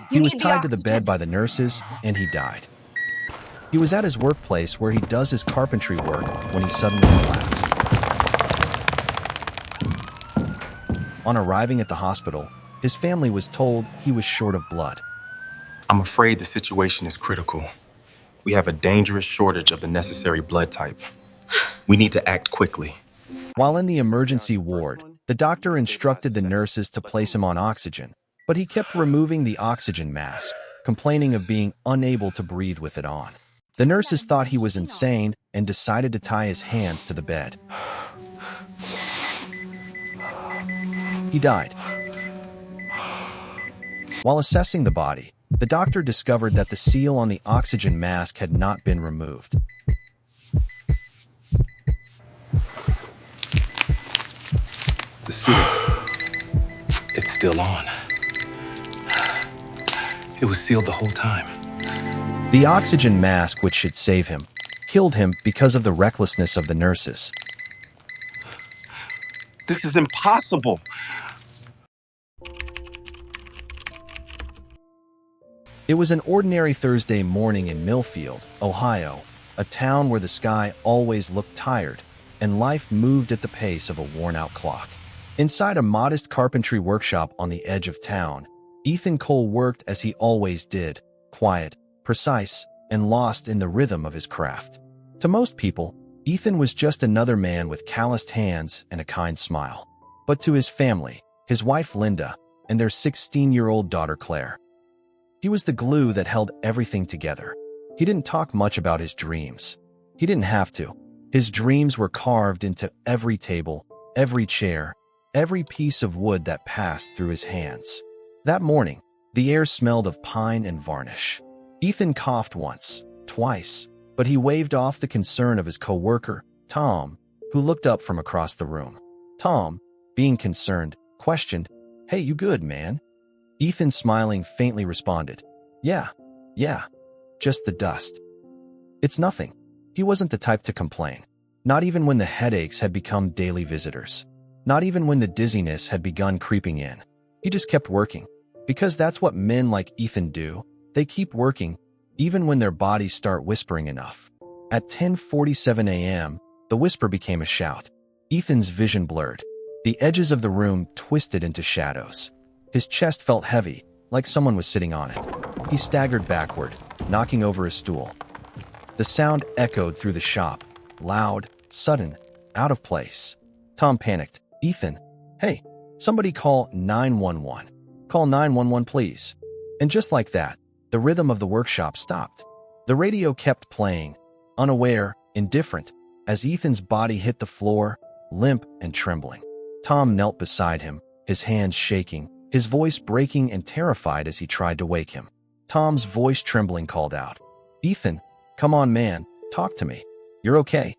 He You was need the tied to the bed oxygen. by the nurses, and he died. He was at his workplace where he does his carpentry work when he suddenly collapsed. On arriving at the hospital, his family was told he was short of blood. I'm afraid the situation is critical. We have a dangerous shortage of the necessary blood type. We need to act quickly. While in the emergency ward, the doctor instructed the nurses to place him on oxygen, but he kept removing the oxygen mask, complaining of being unable to breathe with it on. The nurses thought he was insane and decided to tie his hands to the bed. He died. While assessing the body, the doctor discovered that the seal on the oxygen mask had not been removed. The seal, it's still on. It was sealed the whole time. The oxygen mask, which should save him, killed him because of the recklessness of the nurses. This is impossible. It was an ordinary Thursday morning in Millfield, Ohio, a town where the sky always looked tired and life moved at the pace of a worn-out clock. Inside a modest carpentry workshop on the edge of town, Ethan Cole worked as he always did, quiet, precise, and lost in the rhythm of his craft. To most people, Ethan was just another man with calloused hands and a kind smile. But to his family, his wife Linda, and their 16-year-old daughter Claire, he was the glue that held everything together. He didn't talk much about his dreams. He didn't have to. His dreams were carved into every table, every chair, every piece of wood that passed through his hands. That morning, the air smelled of pine and varnish. Ethan coughed once, twice, but he waved off the concern of his coworker, Tom, who looked up from across the room. Tom, being concerned, questioned, "Hey, you good, man?" Ethan, smiling faintly, responded, Yeah, just the dust." It's nothing. He wasn't the type to complain. Not even when the headaches had become daily visitors. Not even when the dizziness had begun creeping in. He just kept working. Because that's what men like Ethan do. They keep working, even when their bodies start whispering enough. At 10:47 a.m., the whisper became a shout. Ethan's vision blurred. The edges of the room twisted into shadows. His chest felt heavy, like someone was sitting on it. He staggered backward, knocking over a stool. The sound echoed through the shop, loud, sudden, out of place. Tom panicked. "Ethan, hey, somebody call 911. Call 911, please." And just like that, the rhythm of the workshop stopped. The radio kept playing, unaware, indifferent, as Ethan's body hit the floor, limp and trembling. Tom knelt beside him, his hands shaking, his voice breaking and terrified as he tried to wake him. Tom's voice trembling called out, "Ethan, come on, man, talk to me. You're okay.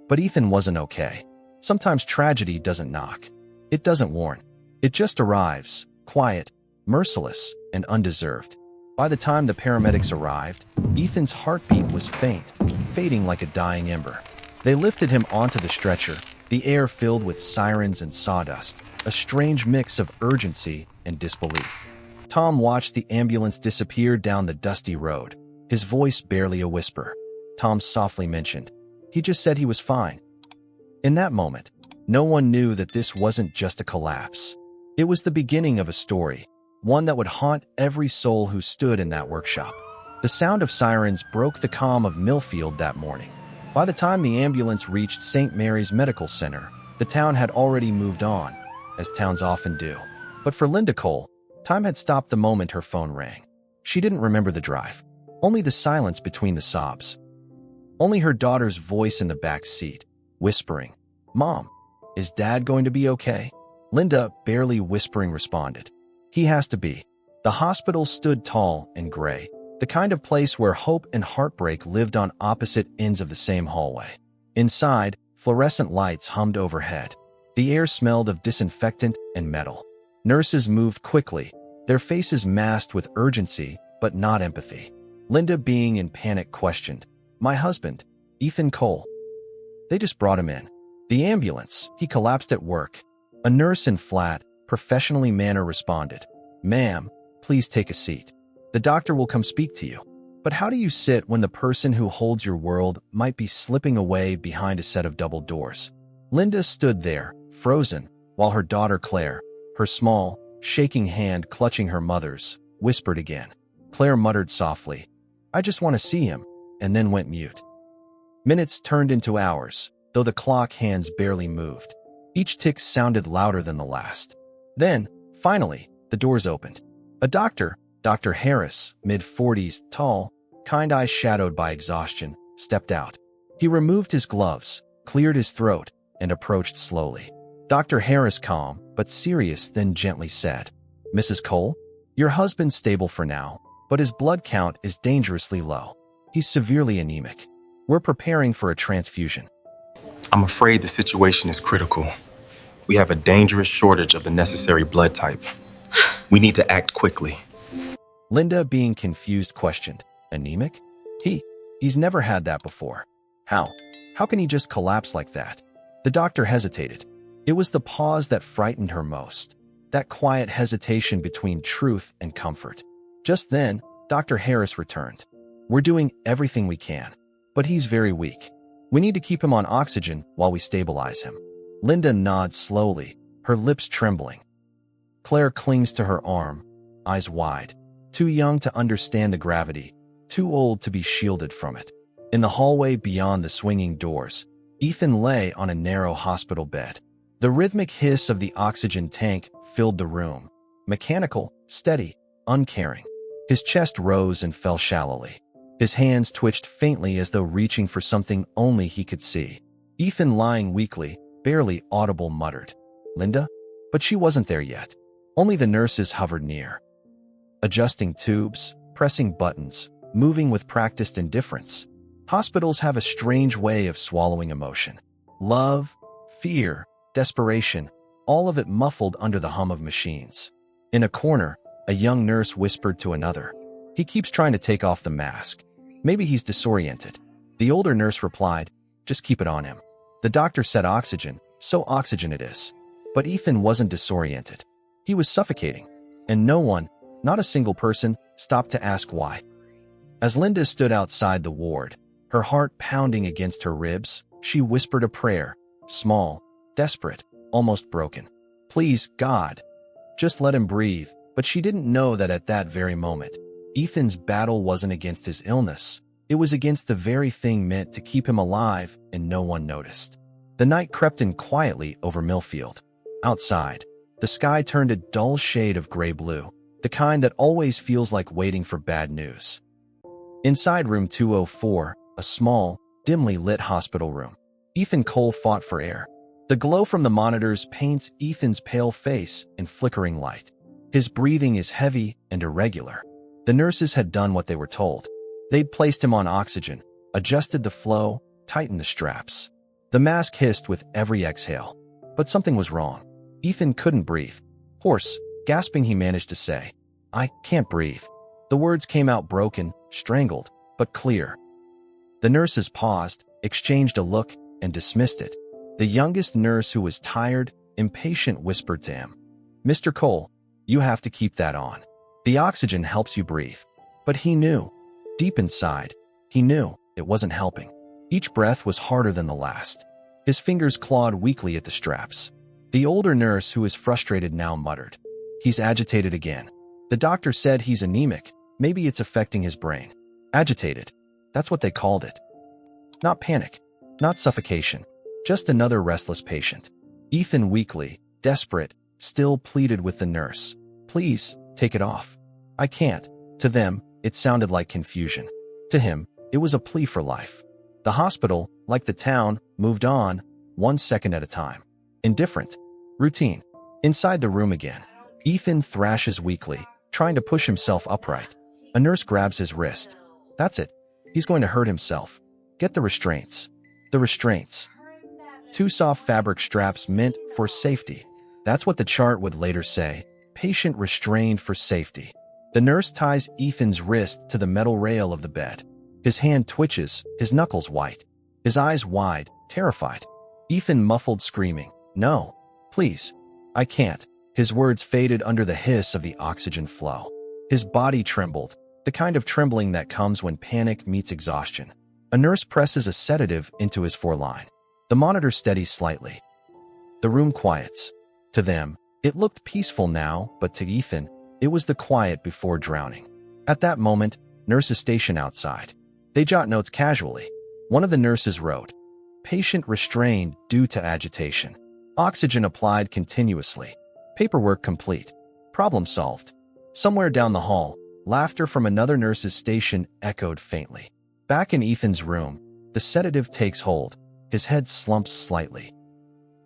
But Ethan wasn't okay. Sometimes tragedy doesn't knock. It doesn't warn. It just arrives, quiet, merciless, and undeserved. By the time the paramedics arrived, Ethan's heartbeat was faint, fading like a dying ember. They lifted him onto the stretcher, the air filled with sirens and sawdust, a strange mix of urgency and disbelief. Tom watched the ambulance disappear down the dusty road, his voice barely a whisper. Tom softly mentioned, "He just said he was fine." In that moment, no one knew that this wasn't just a collapse. It was the beginning of a story, one that would haunt every soul who stood in that workshop. The sound of sirens broke the calm of Millfield that morning. By the time the ambulance reached St. Mary's Medical Center, the town had already moved on, as towns often do. But for Linda Cole, time had stopped the moment her phone rang. She didn't remember the drive, only the silence between the sobs. Only her daughter's voice in the back seat, whispering, "Mom, is Dad going to be okay?" Linda, barely whispering, responded, "He has to be." The hospital stood tall and gray, the kind of place where hope and heartbreak lived on opposite ends of the same hallway. Inside, fluorescent lights hummed overhead. The air smelled of disinfectant and metal. Nurses moved quickly, their faces masked with urgency but not empathy. Linda, being in panic, questioned, "My husband, Ethan Cole." "They just brought him in. The ambulance. He collapsed at work." A nurse in flat, professionally manner responded, "Ma'am, please take a seat. The doctor will come speak to you. But how do you sit when the person who holds your world might be slipping away behind a set of double doors? Linda stood there, frozen, while her daughter Claire, her small, shaking hand clutching her mother's, whispered again. Claire muttered softly, "I just want to see him," and then went mute. Minutes turned into hours, though the clock hands barely moved. Each tick sounded louder than the last. Then, finally, the doors opened. A doctor, Dr. Harris, mid-40s, tall, kind eyes shadowed by exhaustion, stepped out. He removed his gloves, cleared his throat, and approached slowly. Dr. Harris, calm but serious, then gently said, "Mrs. Cole, your husband's stable for now, but his blood count is dangerously low. He's severely anemic. We're preparing for a transfusion." I'm afraid the situation is critical. We have a dangerous shortage of the necessary blood type. We need to act quickly. Linda, being confused, questioned, "Anemic? He's never had that before. How? How can he just collapse like that?" The doctor hesitated. It was the pause that frightened her most, that quiet hesitation between truth and comfort. Just then, Dr. Harris returned. "We're doing everything we can, but he's very weak. We need to keep him on oxygen while we stabilize him." Linda nods slowly, her lips trembling. Claire clings to her arm, eyes wide, too young to understand the gravity, too old to be shielded from it. In the hallway beyond the swinging doors, Ethan lay on a narrow hospital bed. The rhythmic hiss of the oxygen tank filled the room, mechanical, steady, uncaring. His chest rose and fell shallowly. His hands twitched faintly as though reaching for something only he could see. Ethan, lying weakly, barely audible, muttered, "Linda?" But she wasn't there yet. Only the nurses hovered near, adjusting tubes, pressing buttons, moving with practiced indifference. Hospitals have a strange way of swallowing emotion. Love, fear, desperation, all of it muffled under the hum of machines. In a corner, a young nurse whispered to another, "He keeps trying to take off the mask. Maybe he's disoriented." The older nurse replied, "Just keep it on him." The doctor said, "Oxygen, so oxygen it is." But Ethan wasn't disoriented. He was suffocating, and no one, not a single person, stopped to ask why. As Linda stood outside the ward, her heart pounding against her ribs, she whispered a prayer, small, desperate, almost broken. "Please, God, just let him breathe." But she didn't know that at that very moment, Ethan's battle wasn't against his illness. It was against the very thing meant to keep him alive, and no one noticed. The night crept in quietly over Millfield. Outside, the sky turned a dull shade of gray-blue, the kind that always feels like waiting for bad news. Inside room 204, a small, dimly lit hospital room, Ethan Cole fought for air. The glow from the monitors paints Ethan's pale face in flickering light. His breathing is heavy and irregular. The nurses had done what they were told. They'd placed him on oxygen, adjusted the flow, tightened the straps. The mask hissed with every exhale. But something was wrong. Ethan couldn't breathe. Hoarse, gasping, he managed to say, "I can't breathe." The words came out broken, strangled, but clear. The nurses paused, exchanged a look, and dismissed it. The youngest nurse, who was tired, impatient, whispered to him, "Mr. Cole, you have to keep that on. The oxygen helps you breathe." But he knew. Deep inside, he knew it wasn't helping. Each breath was harder than the last. His fingers clawed weakly at the straps. The older nurse, who was frustrated now, muttered, "He's agitated again. The doctor said he's anemic. Maybe it's affecting his brain." Agitated. That's what they called it. Not panic, not suffocation, just another restless patient. Ethan, weakly, desperate, still pleaded with the nurse, "Please, take it off. I can't." To them, it sounded like confusion. To him, it was a plea for life. The hospital, like the town, moved on, 1 second at a time. Indifferent. Routine. Inside the room again, Ethan thrashes weakly, trying to push himself upright. A nurse grabs his wrist. "That's it. He's going to hurt himself. Get the restraints." The restraints. 2 soft fabric straps meant for safety. That's what the chart would later say. Patient restrained for safety. The nurse ties Ethan's wrist to the metal rail of the bed. His hand twitches, his knuckles white, his eyes wide, terrified. Ethan muffled, screaming, "No, please, I can't." His words faded under the hiss of the oxygen flow. His body trembled, the kind of trembling that comes when panic meets exhaustion. A nurse presses a sedative into his foreline. The monitor steadies slightly. The room quiets. To them, it looked peaceful now, but to Ethan, it was the quiet before drowning. At that moment, nurses station outside. They jot notes casually. One of the nurses wrote, "Patient restrained due to agitation. Oxygen applied continuously. Paperwork complete. Problem solved." Somewhere down the hall, laughter from another nurse's station echoed faintly. Back in Ethan's room, the sedative takes hold. His head slumps slightly.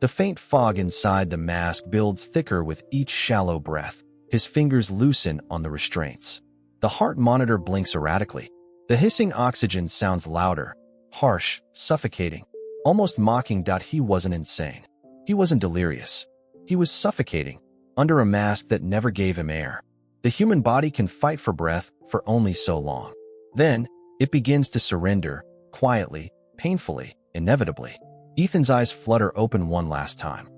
The faint fog inside the mask builds thicker with each shallow breath. His fingers loosen on the restraints. The heart monitor blinks erratically. The hissing oxygen sounds louder, harsh, suffocating, almost mocking. He wasn't insane. He wasn't delirious. He was suffocating, under a mask that never gave him air. The human body can fight for breath for only so long. Then, it begins to surrender, quietly, painfully, inevitably. Ethan's eyes flutter open one last time.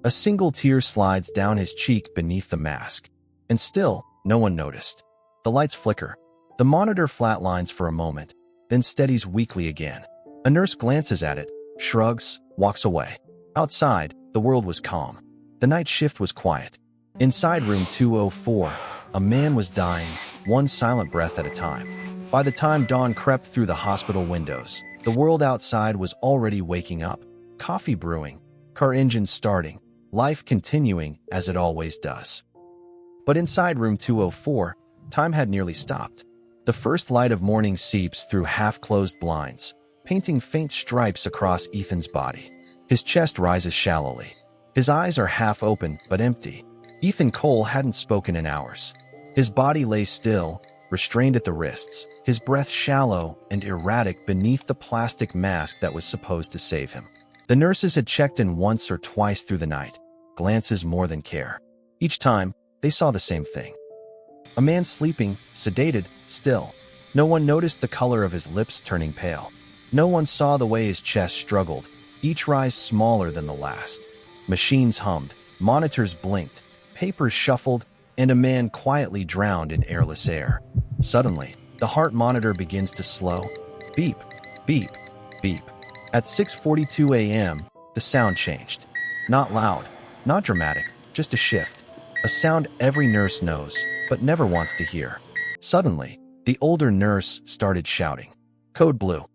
A single tear slides down his cheek beneath the mask. And still, no one noticed. The lights flicker. The monitor flatlines for a moment, then steadies weakly again. A nurse glances at it, shrugs, walks away. Outside, the world was calm. The night shift was quiet. Inside room 204, a man was dying, one silent breath at a time. By the time dawn crept through the hospital windows, the world outside was already waking up. Coffee brewing, car engines starting, life continuing as it always does. But inside room 204, time had nearly stopped. The first light of morning seeps through half-closed blinds, painting faint stripes across Ethan's body. His chest rises shallowly. His eyes are half open but empty. Ethan Cole hadn't spoken in hours. His body lay still, restrained at the wrists, his breath shallow and erratic beneath the plastic mask that was supposed to save him. The nurses had checked in once or twice through the night, glances more than care. Each time, they saw the same thing. A man sleeping, sedated, still. No one noticed the color of his lips turning pale. No one saw the way his chest struggled, each rise smaller than the last. Machines hummed, monitors blinked, papers shuffled, and a man quietly drowned in airless air. Suddenly, the heart monitor begins to slow. Beep, beep, beep. At 6:42 a.m., the sound changed. Not loud, not dramatic, just a shift. A sound every nurse knows, but never wants to hear. Suddenly, the older nurse started shouting. Code blue.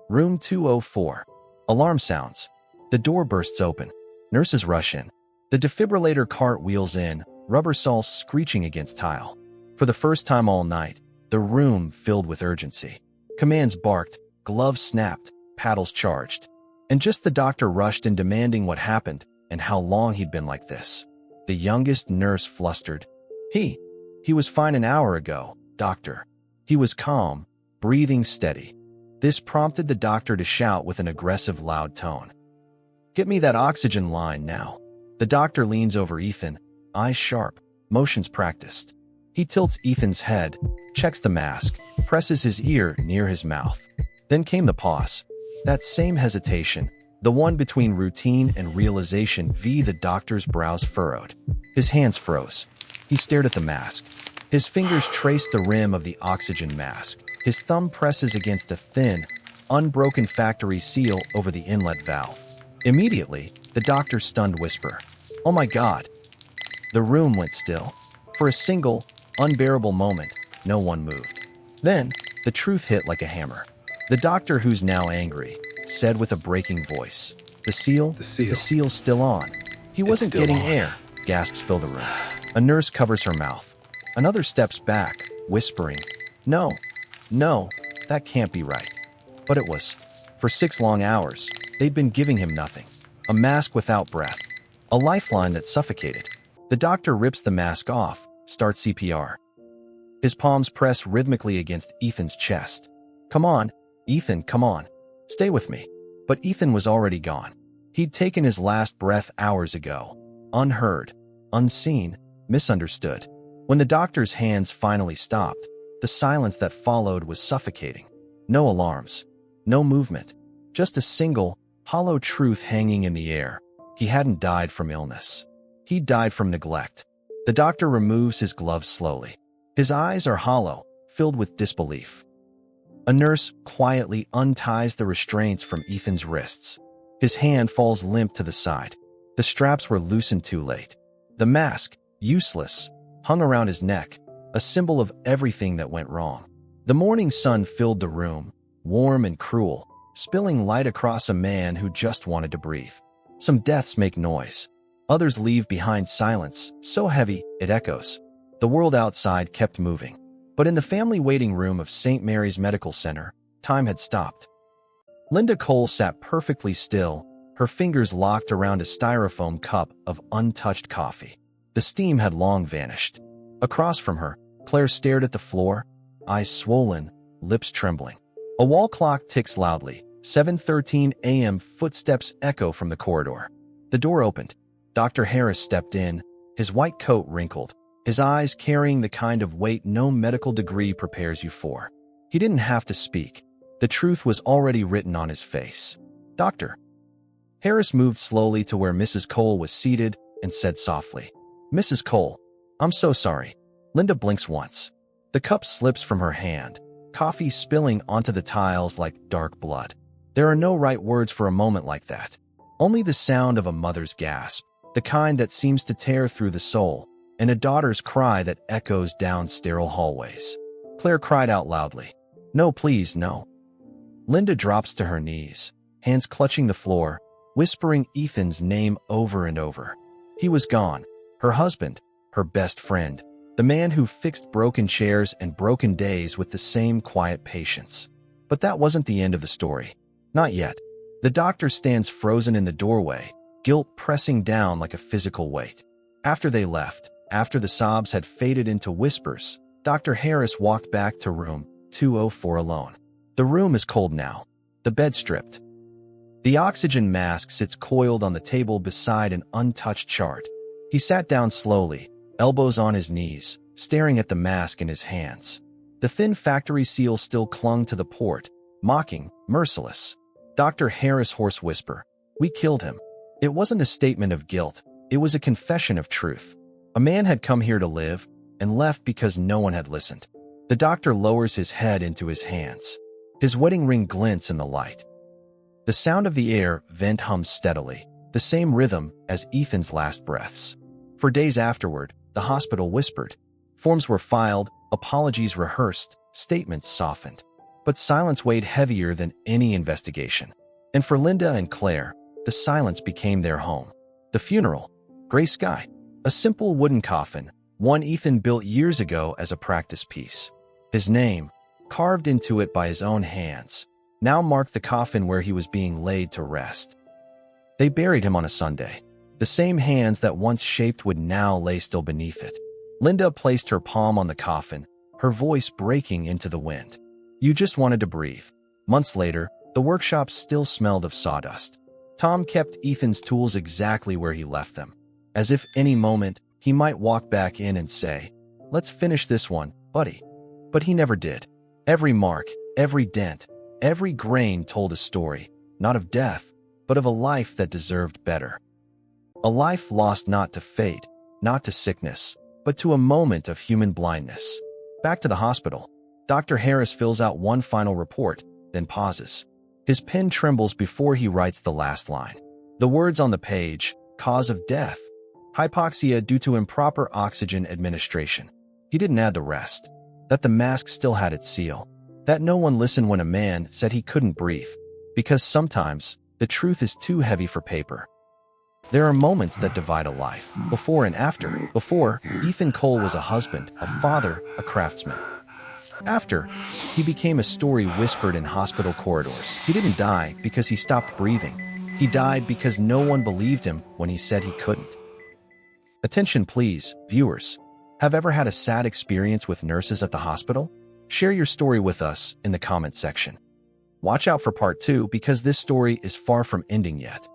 Room 204. Alarm sounds. The door bursts open. Nurses rush in. The defibrillator cart wheels in, rubber soles screeching against tile. For the first time all night, the room filled with urgency. Commands barked, gloves snapped, paddles charged. And just the doctor rushed in demanding what happened and how long he'd been like this. The youngest nurse flustered. He was fine an hour ago, doctor. He was calm, breathing steady. This prompted the doctor to shout with an aggressive loud tone. Get me that oxygen line now. The doctor leans over Ethan, eyes sharp, motions practiced. He tilts Ethan's head, checks the mask, presses his ear near his mouth. Then came the pause. That same hesitation, the one between routine and realization. The doctor's brows furrowed. His hands froze. He stared at the mask. His fingers traced the rim of the oxygen mask. His thumb presses against a thin, unbroken factory seal over the inlet valve. Immediately, the doctor's stunned whisper, "Oh my God!" The room went still. For a single, unbearable moment, no one moved. Then, the truth hit like a hammer. The doctor, who's now angry, said with a breaking voice, The seal's still on. He wasn't getting air." Gasps fill the room. A nurse covers her mouth. Another steps back, whispering, No, that can't be right." But it was. For 6 long hours, they'd been giving him nothing. A mask without breath. A lifeline that suffocated. The doctor rips the mask off, starts CPR. His palms press rhythmically against Ethan's chest. "Come on, Ethan, come on. Stay with me." But Ethan was already gone. He'd taken his last breath hours ago. Unheard, unseen, misunderstood. When the doctor's hands finally stopped, the silence that followed was suffocating. No alarms, no movement, just a single, hollow truth hanging in the air. He hadn't died from illness. He died from neglect. The doctor removes his gloves slowly. His eyes are hollow, filled with disbelief. A nurse quietly unties the restraints from Ethan's wrists. His hand falls limp to the side. The straps were loosened too late. The mask, useless, hung around his neck, a symbol of everything that went wrong. The morning sun filled the room, warm and cruel, spilling light across a man who just wanted to breathe. Some deaths make noise. Others leave behind silence, so heavy it echoes. The world outside kept moving. But in the family waiting room of St. Mary's Medical Center, time had stopped. Linda Cole sat perfectly still, her fingers locked around a styrofoam cup of untouched coffee. The steam had long vanished. Across from her, Claire stared at the floor, eyes swollen, lips trembling. A wall clock ticks loudly. 7:13 a.m. Footsteps echo from the corridor. The door opened. Dr. Harris stepped in, his white coat wrinkled, his eyes carrying the kind of weight no medical degree prepares you for. He didn't have to speak. The truth was already written on his face. "Doctor." Harris moved slowly to where Mrs. Cole was seated and said softly, "Mrs. Cole, I'm so sorry." Linda blinks once. The cup slips from her hand, coffee spilling onto the tiles like dark blood. There are no right words for a moment like that. Only the sound of a mother's gasp, the kind that seems to tear through the soul, and a daughter's cry that echoes down sterile hallways. Claire cried out loudly, "No, please, no." Linda drops to her knees, hands clutching the floor, whispering Ethan's name over and over. He was gone. Her husband, her best friend, the man who fixed broken chairs and broken days with the same quiet patience. But that wasn't the end of the story. Not yet. The doctor stands frozen in the doorway, guilt pressing down like a physical weight. After they left, after the sobs had faded into whispers, Dr. Harris walked back to room 204 alone. The room is cold now. The bed stripped. The oxygen mask sits coiled on the table beside an untouched chart. He sat down slowly, elbows on his knees, staring at the mask in his hands. The thin factory seal still clung to the port, mocking, merciless. Dr. Harris' hoarse whisper, "We killed him." It wasn't a statement of guilt. It was a confession of truth. A man had come here to live and left because no one had listened. The doctor lowers his head into his hands. His wedding ring glints in the light. The sound of the air vent hums steadily, the same rhythm as Ethan's last breaths. For days afterward, the hospital whispered. Forms were filed, apologies rehearsed, statements softened. But silence weighed heavier than any investigation. And for Linda and Claire, the silence became their home. The funeral, gray sky, a simple wooden coffin, one Ethan built years ago as a practice piece. His name, carved into it by his own hands, now marked the coffin where he was being laid to rest. They buried him on a Sunday. The same hands that once shaped would now lay still beneath it. Linda placed her palm on the coffin, her voice breaking into the wind. "You just wanted to breathe." Months later, the workshop still smelled of sawdust. Tom kept Ethan's tools exactly where he left them, as if any moment he might walk back in and say, "Let's finish this one, buddy." But he never did. Every mark, every dent, every grain told a story, not of death, but of a life that deserved better. A life lost not to fate, not to sickness, but to a moment of human blindness. Back to the hospital. Dr. Harris fills out one final report, then pauses. His pen trembles before he writes the last line. The words on the page, cause of death, hypoxia due to improper oxygen administration. He didn't add the rest. That the mask still had its seal. That no one listened when a man said he couldn't breathe. Because sometimes, the truth is too heavy for paper. There are moments that divide a life, before and after. Before, Ethan Cole was a husband, a father, a craftsman. After, he became a story whispered in hospital corridors. He didn't die because he stopped breathing. He died because no one believed him when he said he couldn't. Attention please, viewers. Have ever had a sad experience with nurses at the hospital? Share your story with us in the comment section. Watch out for part 2 because this story is far from ending yet.